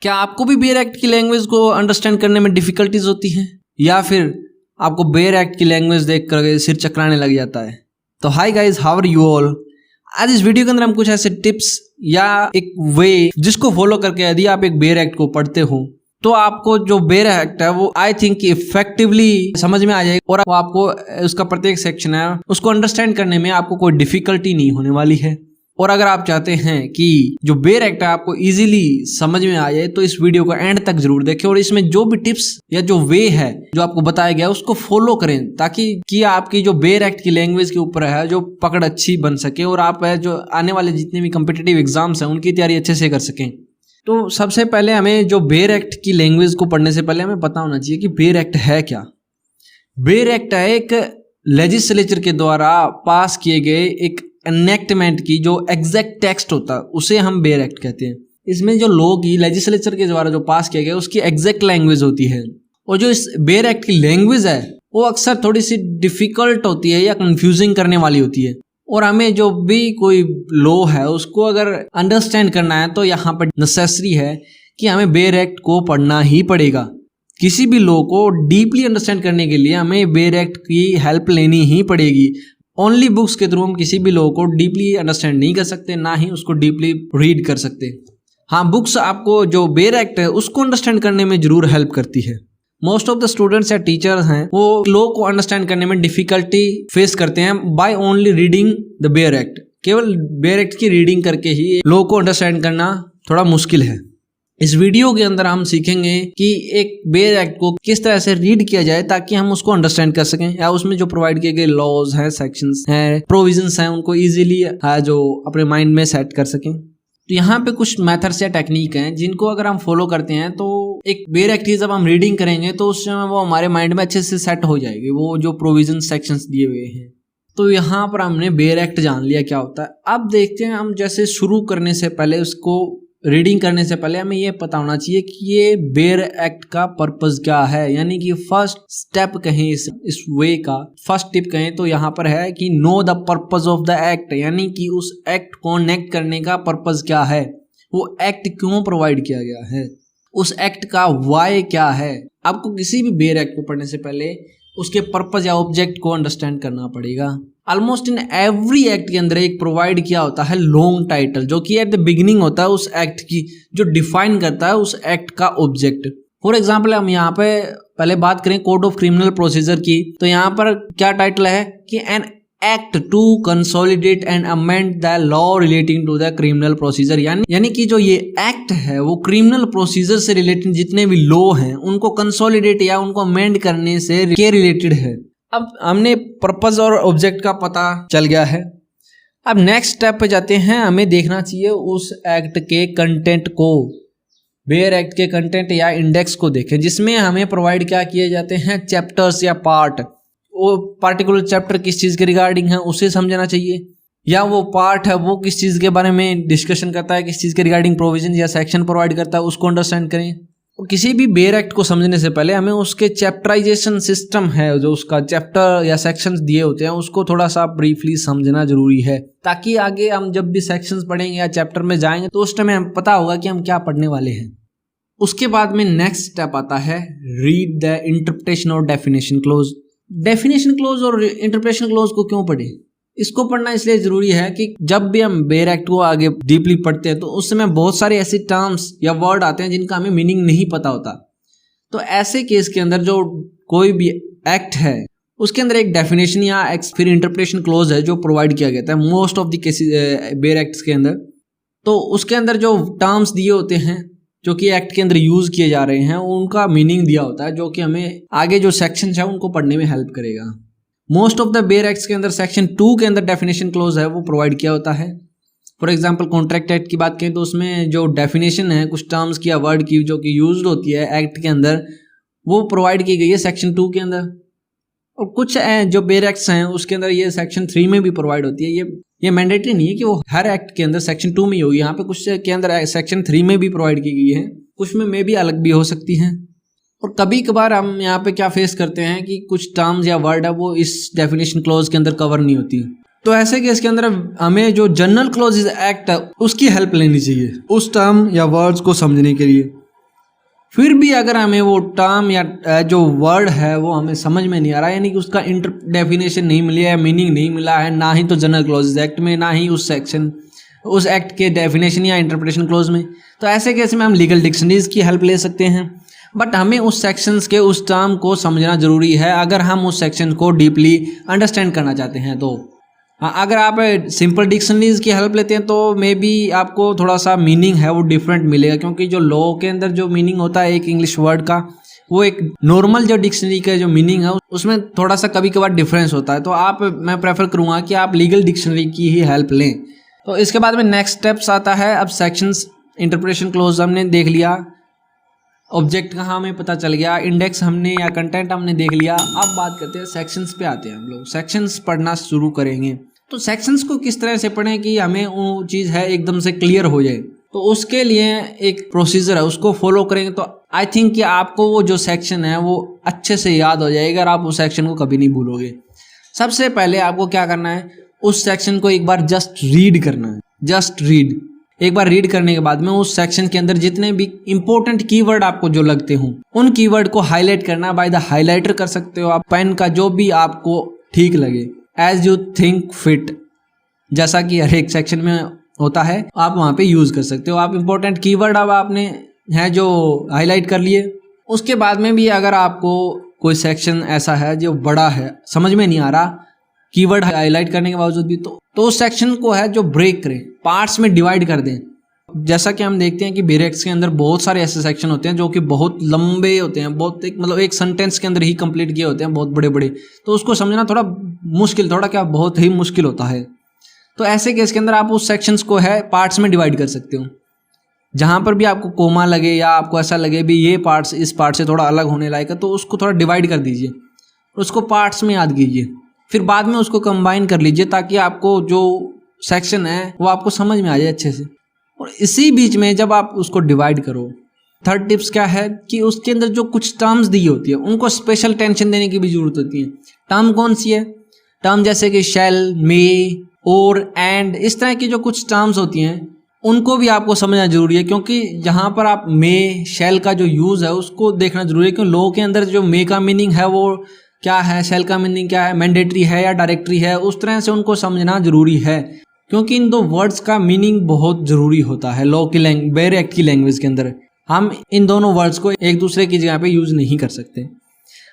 क्या आपको भी बेयर एक्ट की लैंग्वेज को अंडरस्टैंड करने में डिफिकल्टीज होती हैं, या फिर आपको बेयर एक्ट की लैंग्वेज देख कर सिर चकराने लग जाता है? तो hi guys, how are you all. आज इस वीडियो के अंदर हम कुछ ऐसे टिप्स या एक वे जिसको फॉलो करके यदि आप एक बेयर एक्ट को पढ़ते हो तो आपको जो बेयर एक्ट है वो आई थिंक इफेक्टिवली समझ में आ जाएगा और आपको उसका प्रत्येक सेक्शन है उसको अंडरस्टैंड करने में आपको कोई डिफिकल्टी नहीं होने वाली है। और अगर आप चाहते हैं कि जो बेयर एक्ट है आपको इजीली समझ में आ जाए तो इस वीडियो को एंड तक जरूर देखें और इसमें जो भी टिप्स या जो वे है जो आपको बताया गया उसको फॉलो करें, ताकि आपकी जो बेयर एक्ट की लैंग्वेज के ऊपर है जो पकड़ अच्छी बन सके और आप जो आने वाले जितने भी कॉम्पिटिटिव एग्जाम्स हैं उनकी तैयारी अच्छे से कर सकें। तो सबसे पहले हमें जो बेयर एक्ट की लैंग्वेज को पढ़ने से पहले हमें पता होना चाहिए कि बेयर एक्ट है क्या। बेयर एक्ट है एक लेजिस्लेचर के द्वारा पास किए गए एक एनेक्टमेंट की जो एग्जैक्ट टेक्स्ट होता है उसे हम बेयर एक्ट कहते हैं। इसमें जो लॉ की लेजिस्लेचर के द्वारा जो पास किया गया उसकी एग्जैक्ट लैंग्वेज होती है और जो इस बेयर एक्ट की लैंग्वेज है वो अक्सर थोड़ी सी डिफिकल्ट होती है या कंफ्यूजिंग करने वाली होती है। और हमें जो भी कोई लॉ है उसको अगर अंडरस्टैंड करना है तो यहाँ पर नेसेसरी है कि हमें बेयर एक्ट को पढ़ना ही पड़ेगा। किसी भी लॉ को डीपली अंडरस्टैंड करने के लिए हमें बेयर एक्ट की हेल्प लेनी ही पड़ेगी। ओनली बुक्स के थ्रू हम किसी भी लॉ को डीपली अंडरस्टैंड नहीं कर सकते, ना ही उसको डीपली रीड कर सकते। हाँ, बुक्स आपको जो बेयर एक्ट है उसको अंडरस्टैंड करने में जरूर हेल्प करती है। मोस्ट ऑफ द स्टूडेंट्स या टीचर्स हैं वो लॉ को अंडरस्टैंड करने में डिफिकल्टी फेस करते हैं by only reading the bare act. केवल बेयर एक्ट की रीडिंग करके ही लॉ को अंडरस्टैंड करना थोड़ा मुश्किल है। इस वीडियो के अंदर हम सीखेंगे कि एक बेयर एक्ट को किस तरह से रीड किया जाए ताकि हम उसको अंडरस्टैंड कर सकें, या उसमें जो प्रोवाइड किए गए लॉज हैं, सेक्शंस हैं, प्रोविजंस हैं उनको इजीली जो अपने माइंड में सेट कर सकें। तो यहाँ पे कुछ मेथड्स या टेक्निक हैं जिनको अगर हम फॉलो करते हैं तो एक बेयर एक्ट की जब हम रीडिंग करेंगे तो उस समय वो हमारे माइंड में अच्छे से सेट हो जाएगी, वो जो प्रोविजन सेक्शंस दिए हुए हैं। तो यहाँ पर हमने बेयर एक्ट जान लिया क्या होता है। अब देखते हैं हम जैसे शुरू करने से पहले उसको रीडिंग करने से पहले हमें ये पता होना चाहिए कि ये बेयर एक्ट का पर्पस क्या है, यानी कि फर्स्ट स्टेप कहें इस वे का फर्स्ट टिप कहें तो यहाँ पर है कि know the purpose of the act, यानी कि उस एक्ट को नेक्ट करने का पर्पस क्या है, वो एक्ट क्यों प्रोवाइड किया गया है, उस एक्ट का वाई क्या है। आपको किसी भी बेयर एक्ट को पढ़ने से पहले उसके पर्पस या ऑब्जेक्ट को अंडरस्टैंड करना पड़ेगा। ऑलमोस्ट इन एवरी एक्ट के अंदर एक प्रोवाइड किया होता है लॉन्ग टाइटल जो कि एट द बिगिनिंग होता है उस एक्ट की, जो डिफाइन करता है उस एक्ट का ऑब्जेक्ट। फॉर एग्जांपल हम यहाँ पे पहले बात करें कोड ऑफ क्रिमिनल प्रोसीजर की, तो यहाँ पर क्या टाइटल है कि an act to consolidate and amend the law relating to the criminal procedure, यानी कि जो ये एक्ट है वो क्रिमिनल प्रोसीजर से रिलेटेड जितने भी लॉ हैं उनको कंसोलिडेट या उनको अमेंड करने से के रिलेटेड है। अब हमने पर्पस और ऑब्जेक्ट का पता चल गया है। अब नेक्स्ट स्टेप पे जाते हैं। हमें देखना चाहिए उस एक्ट के कंटेंट को, बेयर एक्ट के कंटेंट या इंडेक्स को देखें जिसमें हमें प्रोवाइड क्या किए जाते हैं, चैप्टर्स या पार्ट। वो पार्टिकुलर चैप्टर किस चीज़ के रिगार्डिंग है उसे समझना चाहिए, या वो पार्ट है वो किस चीज़ के बारे में डिस्कशन करता है, किस चीज़ के रिगार्डिंग प्रोविजन या सेक्शन प्रोवाइड करता है, उसको अंडरस्टैंड करें। और किसी भी बेयर एक्ट को समझने से पहले हमें उसके चैप्टराइजेशन सिस्टम है, जो उसका चैप्टर या सेक्शंस दिए होते हैं उसको थोड़ा सा ब्रीफली समझना जरूरी है, ताकि आगे हम जब भी सेक्शंस पढ़ेंगे या चैप्टर में जाएंगे तो उस टाइम हमें पता होगा कि हम क्या पढ़ने वाले हैं। उसके बाद में नेक्स्ट स्टेप आता है रीड द इंटरप्रिटेशन और डेफिनेशन क्लोज। डेफिनेशन क्लोज और इंटरप्रिटेशन क्लोज को क्यों पढ़े? इसको पढ़ना इसलिए जरूरी है कि जब भी हम बेयर एक्ट को आगे डीपली पढ़ते हैं तो उस समय बहुत सारे ऐसे टर्म्स या वर्ड आते हैं जिनका हमें मीनिंग नहीं पता होता। तो ऐसे केस के अंदर जो कोई भी एक्ट है उसके अंदर एक डेफिनेशन या फिर इंटरप्रिटेशन क्लोज है जो प्रोवाइड किया गया है most of the cases bear acts के अंदर। तो उसके अंदर जो टर्म्स दिए होते हैं जो कि एक्ट के अंदर यूज किए जा रहे हैं उनका मीनिंग दिया होता है, जो कि हमें आगे जो सेक्शंस है उनको पढ़ने में हेल्प करेगा। Most of the bare acts के अंदर सेक्शन 2 के अंदर डेफिनेशन क्लोज है वो प्रोवाइड किया होता है। फॉर एग्जांपल कॉन्ट्रैक्ट एक्ट की बात करें तो उसमें जो डेफिनेशन है कुछ टर्म्स की या वर्ड की जो कि यूज्ड होती है एक्ट के अंदर वो प्रोवाइड की गई है सेक्शन 2 के अंदर। और कुछ जो बेयर एक्ट्स हैं उसके अंदर ये सेक्शन 3 में भी प्रोवाइड होती है। ये मैंडेटरी नहीं है कि वो हर एक्ट के अंदर सेक्शन 2 में ही होगी, यहाँ पे कुछ के अंदर सेक्शन 3 में भी प्रोवाइड की गई है, कुछ में भी अलग भी हो सकती हैं। और कभी कभार हम यहाँ पे क्या फेस करते हैं कि कुछ टर्म्स या वर्ड है वो इस डेफिनेशन क्लॉज के अंदर कवर नहीं होती। तो ऐसे केस के अंदर हमें जो जनरल क्लॉजेज एक्ट है उसकी हेल्प लेनी चाहिए उस टर्म या वर्ड्स को समझने के लिए। फिर भी अगर हमें वो टर्म या जो वर्ड है वो हमें समझ में नहीं आ रहा, यानी कि उसका डेफिनेशन नहीं मिली है, मीनिंग नहीं मिला है, ना ही तो जनरल क्लॉजेज एक्ट में, ना ही उस एक्ट के डेफिनेशन या इंटरप्रिटेशन क्लॉज में, तो ऐसे केस में हम लीगल डिक्शनरीज की हेल्प ले सकते हैं। बट हमें उस सेक्शंस के उस टर्म को समझना जरूरी है अगर हम उस सेक्शन को डीपली अंडरस्टैंड करना चाहते हैं। तो अगर आप सिंपल डिक्शनरीज की हेल्प लेते हैं तो मे बी आपको थोड़ा सा मीनिंग है वो डिफरेंट मिलेगा, क्योंकि जो लॉ के अंदर जो मीनिंग होता है एक इंग्लिश वर्ड का, वो एक नॉर्मल जो डिक्शनरी का जो मीनिंग है उसमें थोड़ा सा कभी कभार डिफरेंस होता है। तो मैं प्रेफर करूँगा कि आप लीगल डिक्शनरी की ही हेल्प लें। तो इसके बाद में नेक्स्ट स्टेप्स आता है, अब सेक्शंस इंटरप्रिटेशन क्लोज हमने देख लिया, ऑब्जेक्ट का हमें पता चल गया, इंडेक्स हमने या कंटेंट हमने देख लिया। अब बात करते हैं सेक्शंस पे आते हैं, हम लोग सेक्शंस पढ़ना शुरू करेंगे। तो सेक्शंस को किस तरह से पढ़ें कि हमें वो चीज़ है एकदम से क्लियर हो जाए, तो उसके लिए एक प्रोसीजर है, उसको फॉलो करेंगे तो आई थिंक कि आपको वो जो सेक्शन है वो अच्छे से याद हो जाएगा और आप उस सेक्शन को कभी नहीं भूलोगे। सबसे पहले आपको क्या करना है, उस सेक्शन को एक बार जस्ट रीड करना है, जस्ट रीड। एक बार रीड करने के बाद में उस सेक्शन के अंदर जितने भी इंपॉर्टेंट कीवर्ड आपको जो लगते हों उन कीवर्ड को हाईलाइट करना, बाय द हाईलाइटर कर सकते हो आप, पेन का जो भी आपको ठीक लगे, एज यू थिंक फिट, जैसा कि हर एक सेक्शन में होता है आप वहाँ पे यूज़ कर सकते हो। आप इंपॉर्टेंट कीवर्ड अब आपने है जो हाईलाइट कर लिए। उसके बाद में भी अगर आपको कोई सेक्शन ऐसा है जो बड़ा है, समझ में नहीं आ रहा कीवर्ड हाईलाइट करने के बावजूद भी, तो उस सेक्शन को है जो ब्रेक करें, पार्ट्स में डिवाइड कर दें। जैसा कि हम देखते हैं कि बेरेक्स के अंदर बहुत सारे ऐसे सेक्शन होते हैं जो कि बहुत लंबे होते हैं, बहुत मतलब एक सेंटेंस के अंदर ही कंप्लीट किए होते हैं, बहुत बड़े बड़े, तो उसको समझना थोड़ा मुश्किल, थोड़ा क्या बहुत ही मुश्किल होता है। तो ऐसे केस के अंदर आप उस सेक्शंस को है पार्ट्स में डिवाइड कर सकते हो। जहाँ पर भी आपको कोमा लगे या आपको ऐसा लगे भी ये पार्ट्स इस पार्ट से थोड़ा अलग होने लायक है, तो उसको थोड़ा डिवाइड कर दीजिए, उसको पार्ट्स में याद कीजिए, फिर बाद में उसको कंबाइन कर लीजिए ताकि आपको जो सेक्शन है वो आपको समझ में आ जाए अच्छे से। और इसी बीच में जब आप उसको डिवाइड करो, थर्ड टिप्स क्या है कि उसके अंदर जो कुछ टर्म्स दी होती है उनको स्पेशल टेंशन देने की भी जरूरत होती है। टर्म कौन सी है, टर्म जैसे कि शेल, मे, और, एंड, इस तरह की जो कुछ टर्म्स होती हैं उनको भी आपको समझना जरूरी है, क्योंकि यहाँ पर आप मे, शेल का जो यूज़ है उसको देखना जरूरी है। क्योंकि लॉ के अंदर जो मे का मीनिंग है वो क्या है, शेल का मीनिंग क्या है, मैंडेटरी है या डायरेक्टरी है, उस तरह से उनको समझना जरूरी है, क्योंकि इन दो वर्ड्स का मीनिंग बहुत जरूरी होता है लॉ की बेयर एक्ट की लैंग्वेज के अंदर। हम इन दोनों वर्ड्स को एक दूसरे की जगह पे यूज नहीं कर सकते।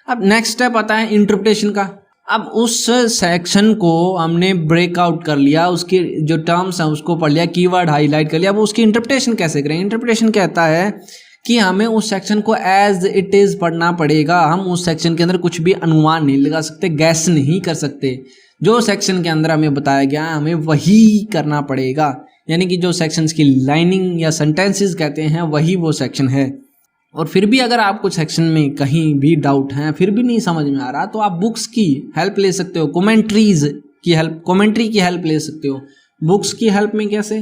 अब नेक्स्ट स्टेप आता है इंटरप्रिटेशन का। अब उस सेक्शन को हमने ब्रेकआउट कर लिया, उसके जो टर्म्स हैं उसको पढ़ लिया, कीवर्ड हाईलाइट कर लिया, अब उसकी इंटरप्रिटेशन कैसे करें। इंटरप्रिटेशन कहता है कि हमें उस सेक्शन को एज इट इज़ पढ़ना पड़ेगा। हम उस सेक्शन के अंदर कुछ भी अनुमान नहीं लगा सकते, गैस नहीं कर सकते। जो सेक्शन के अंदर हमें बताया गया है हमें वही करना पड़ेगा, यानी कि जो सेक्शंस की लाइनिंग या सेंटेंसेस कहते हैं वही वो सेक्शन है। और फिर भी अगर आपको सेक्शन में कहीं भी डाउट है, फिर भी नहीं समझ में आ रहा, तो आप बुक्स की हेल्प ले सकते हो, कमेंट्री की हेल्प ले सकते हो। बुक्स की हेल्प में कैसे,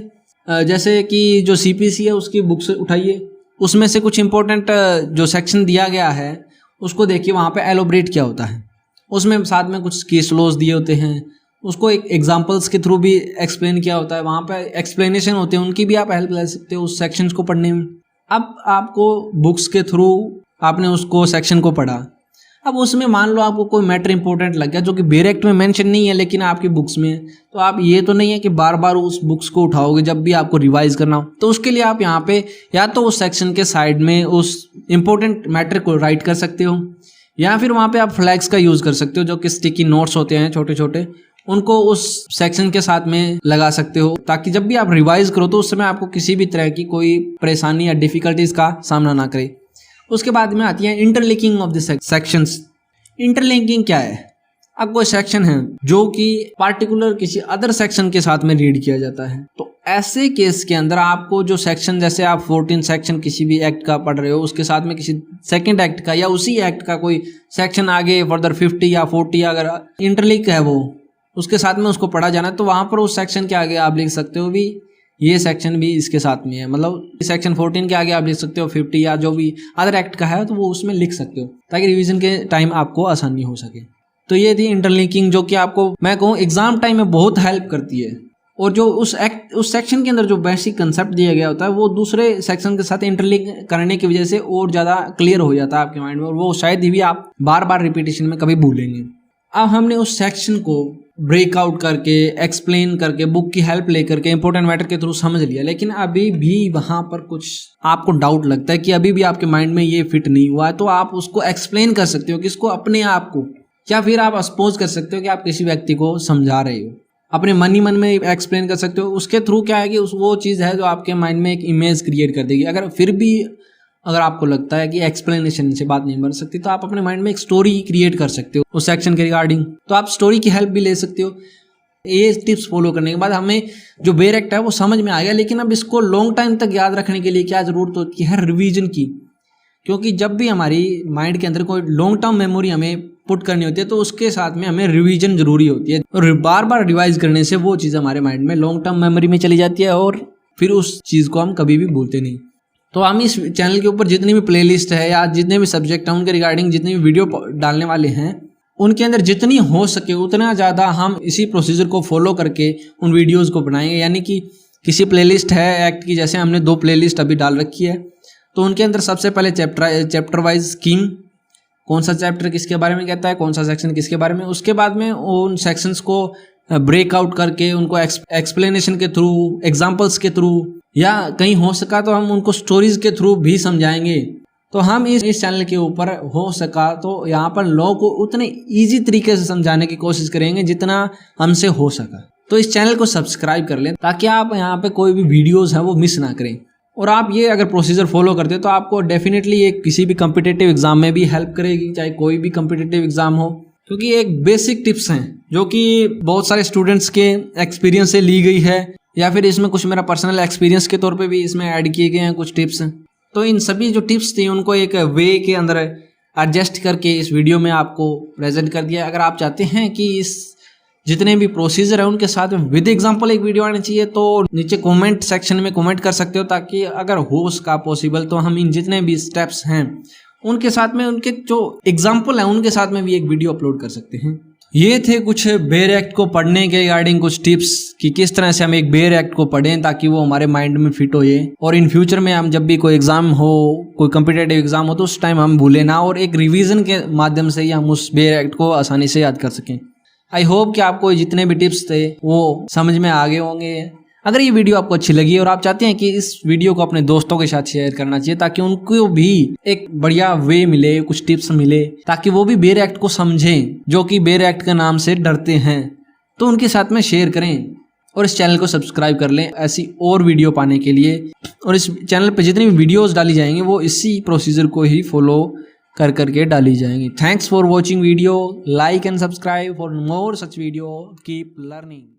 जैसे कि जो CPC है उसकी बुक्स उठाइए, उसमें से कुछ इंपॉर्टेंट जो सेक्शन दिया गया है उसको देखिए, वहाँ पे एलोबरेट क्या होता है, उसमें साथ में कुछ केस लॉज दिए होते हैं, उसको एक एग्जांपल्स के थ्रू भी एक्सप्लेन किया होता है, वहाँ पे एक्सप्लेनेशन होते हैं, उनकी भी आप हेल्प ले सकते हो उस सेक्शंस को पढ़ने में। अब आपको बुक्स के थ्रू आपने उसको सेक्शन को पढ़ा, अब उसमें मान लो आपको कोई मैटर इंपॉर्टेंट लग गया जो कि बेयर एक्ट में मेंशन नहीं है लेकिन आपकी बुक्स में है, तो आप ये तो नहीं है कि बार बार उस बुक्स को उठाओगे जब भी आपको रिवाइज करना हो। तो उसके लिए आप यहाँ पे या तो उस सेक्शन के साइड में उस इंपॉर्टेंट मैटर को राइट कर सकते हो, या फिर वहाँ पे आप फ्लैग्स का यूज़ कर सकते हो, जो कि स्टिकी नोट्स होते हैं छोटे छोटे, उनको उस सेक्शन के साथ में लगा सकते हो, ताकि जब भी आप रिवाइज करो तो उस समय आपको किसी भी तरह की कोई परेशानी या डिफिकल्टीज का सामना ना करे। उसके बाद में आती है interlinking of the sections. Interlinking क्या है, अब कोई सेक्शन है जो कि पार्टिकुलर किसी अदर सेक्शन के साथ में रीड किया जाता है, तो ऐसे केस के अंदर आपको जो सेक्शन, जैसे आप 14 सेक्शन किसी भी एक्ट का पढ़ रहे हो, उसके साथ में किसी सेकंड एक्ट का या उसी एक्ट का कोई सेक्शन आगे फर्दर 50 या 40 अगर इंटरलिंक है वो उसके साथ में उसको पढ़ा जाना है, तो वहाँ पर उस सेक्शन के आगे आप लिख सकते हो भी ये सेक्शन भी इसके साथ में है, मतलब सेक्शन 14 के आगे आप लिख सकते हो 50 या जो भी अदर एक्ट का है तो वो उसमें लिख सकते हो, ताकि रिवीजन के टाइम आपको आसानी हो सके। तो ये थी इंटरलिंकिंग, जो कि आपको मैं कहूँ एग्जाम टाइम में बहुत हेल्प करती है। और जो उस सेक्शन के अंदर जो बेसिक कंसेप्ट दिया गया होता है वो दूसरे सेक्शन के साथ इंटरलिंक करने की वजह से और ज़्यादा क्लियर हो जाता है आपके माइंड में, और वो शायद ही भी आप बार बार रिपीटेशन में कभी भूलेंगे। अब हमने उस सेक्शन को ब्रेकआउट करके, एक्सप्लेन करके, बुक की हेल्प लेकर के, इंपॉर्टेंट मैटर के थ्रू समझ लिया, लेकिन अभी भी वहाँ पर कुछ आपको डाउट लगता है कि अभी भी आपके माइंड में ये फिट नहीं हुआ है, तो आप उसको एक्सप्लेन कर सकते हो किसको, अपने आप को, या फिर आप सपोज कर सकते हो कि आप किसी व्यक्ति को समझा रहे हो, अपने मन ही मन में एक्सप्लेन कर सकते हो। उसके थ्रू क्या है कि वो चीज़ है जो आपके माइंड में एक इमेज क्रिएट कर देगी। अगर आपको लगता है कि एक्सप्लेनेशन से बात नहीं बन सकती, तो आप अपने माइंड में एक स्टोरी क्रिएट कर सकते हो उस सेक्शन के रिगार्डिंग, तो आप स्टोरी की हेल्प भी ले सकते हो। ये टिप्स फॉलो करने के बाद हमें जो बेर एक्ट है वो समझ में आ गया, लेकिन अब इसको लॉन्ग टाइम तक याद रखने के लिए क्या ज़रूरत होती है, रिवीजन की। क्योंकि जब भी हमारी माइंड के अंदर कोई लॉन्ग टर्म मेमोरी हमें पुट करनी होती है, तो उसके साथ में हमें रिवीजन जरूरी होती है, और बार बार रिवाइज करने से वो चीज़ हमारे माइंड में लॉन्ग टर्म मेमोरी में चली जाती है, और फिर उस चीज़ को हम कभी भी भूलते नहीं। तो हम इस चैनल के ऊपर जितनी भी प्लेलिस्ट है या जितने भी सब्जेक्ट हैं उनके रिगार्डिंग जितनी भी वीडियो डालने वाले हैं, उनके अंदर जितनी हो सके उतना ज़्यादा हम इसी प्रोसीजर को फॉलो करके उन वीडियोज़ को बनाएंगे। यानी कि किसी प्लेलिस्ट है एक्ट की, जैसे हमने 2 प्लेलिस्ट अभी डाल रखी है, तो उनके अंदर सबसे पहले चैप्टर वाइज स्कीम, कौन सा चैप्टर किसके बारे में कहता है, कौन सा सेक्शन किसके बारे में, उसके बाद में उन सेक्शंस को ब्रेकआउट करके उनको एक्सप्लेनेशन के थ्रू, एग्जाम्पल्स के थ्रू, या कहीं हो सका तो हम उनको स्टोरीज के थ्रू भी समझाएंगे। तो हम इस चैनल के ऊपर हो सका तो यहाँ पर लोगों को उतने इजी तरीके से समझाने की कोशिश करेंगे जितना हमसे हो सका। तो इस चैनल को सब्सक्राइब कर लें ताकि आप यहाँ पे कोई भी वीडियोस है वो मिस ना करें। और आप ये अगर प्रोसीजर फॉलो करते हो तो आपको डेफिनेटली ये किसी भी कम्पिटिटिव एग्जाम में भी हेल्प करेगी, चाहे कोई भी कम्पिटिटिव एग्जाम हो, क्योंकि एक बेसिक टिप्स हैं जो कि बहुत सारे स्टूडेंट्स के एक्सपीरियंस से ली गई है, या फिर इसमें कुछ मेरा पर्सनल एक्सपीरियंस के तौर पे भी इसमें ऐड किए गए हैं कुछ टिप्स। तो इन सभी जो टिप्स थी उनको एक वे के अंदर एडजस्ट करके इस वीडियो में आपको प्रेजेंट कर दिया। अगर आप चाहते हैं कि इस जितने भी प्रोसीजर है उनके साथ विद एग्जांपल एक वीडियो आनी चाहिए, तो नीचे कमेंट सेक्शन में कमेंट कर सकते हो, ताकि अगर हो उसका पॉसिबल तो हम इन जितने भी स्टेप्स हैं उनके साथ में, उनके जो एग्जांपल है उनके साथ में भी एक वीडियो अपलोड कर सकते हैं। ये थे कुछ बेर एक्ट को पढ़ने के रिगार्डिंग कुछ टिप्स कि किस तरह से हम एक बेर एक्ट को पढ़ें ताकि वो हमारे माइंड में फिट हो ये, और इन फ्यूचर में हम जब भी कोई एग्जाम हो, कोई कॉम्पिटिटिव एग्जाम हो, तो उस टाइम हम भूले ना, और एक रिवीजन के माध्यम से ही हम उस बेर एक्ट को आसानी से याद कर सकें। आई होप कि आपको जितने भी टिप्स थे वो समझ में आ गए होंगे। अगर ये वीडियो आपको अच्छी लगी और आप चाहते हैं कि इस वीडियो को अपने दोस्तों के साथ शेयर करना चाहिए ताकि उनको भी एक बढ़िया वे मिले, कुछ टिप्स मिले, ताकि वो भी बेर एक्ट को समझें, जो कि बेर एक्ट के नाम से डरते हैं, तो उनके साथ में शेयर करें और इस चैनल को सब्सक्राइब कर लें ऐसी और वीडियो पाने के लिए। और इस चैनल पर जितनी भी वीडियोज़ डाली जाएंगी वो इसी प्रोसीजर को ही फॉलो कर करके डाली जाएंगी। Thanks for watching video, like and subscribe for more such video, keep learning.